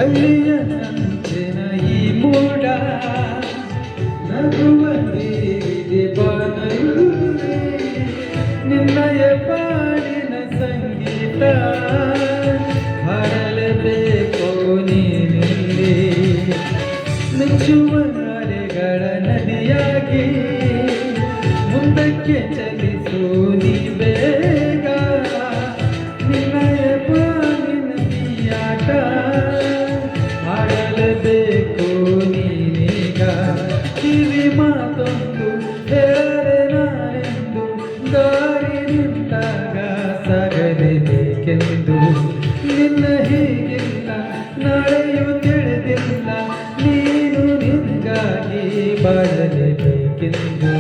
ಹಳ್ಳಿಯ ನಂಚಿನ ಈ ಮೂಡ ನಗುವಂತೆ ಬಾನಲ್ಲೇ ನಿನ್ನಯ ಪಾಡಿನ ಸಂಗೀತ ಹಾಡಲೇಬೇಕು ನೀನಿಲ್ಲಿ ಮೆಚ್ಚುವ ಅಲೆಗಳ ನದಿಯಾಗಿ ಮುಂದಕ್ಕೆ ಚಲಿಸು ನೀ ಬೇಗ ನಿನ್ನಯ ಪಾಡಿನ ಆಟ ಆಡಲೇಬೇಕು ನೀನೀಗ ಕಿವಿ ಮಾತೊಂದು ಹೇಳರೆ ನಾನೆಂದು ದಾರಿ ನಿಂತಾಗ ಸಾಗಲೇಬೇಕೆಂದು ನಿನ್ನ ಹೀಗಿಲ್ಲ ನಾಳೆಯೂ ತಿಳಿದಿಲ್ಲ ನೀನು ನಿನಗಾಗಿ ಬಾಳಲೇಬೇಕೆಂದು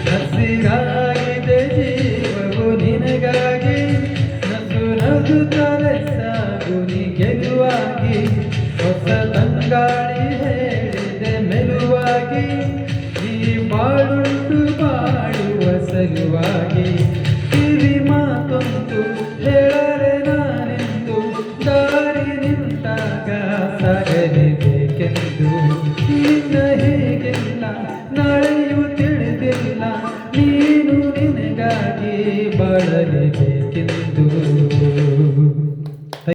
ಹಸಿರಾಗಿದೆ ಜೀವವು ನಿನಗಾಗಿ ನಸು ನಗುತ್ತಲೇ ಸಾಗು ನೀ ಗೆಲುವಾಗಿ ಹೊಸ ತಂಗಾಳಿ ಹೇಳಿದೆ ಮೆಲುವಾಗಿ ಈ ಬಾಳುಂಟು ಬಾಳುವ ಸಲುವಾಗಿ ಕಿವಿ ಮಾತೊಂದು ಹೇಳರೆ ನಾನೆಂದು ದಾರಿ ನಿಂತಾಗ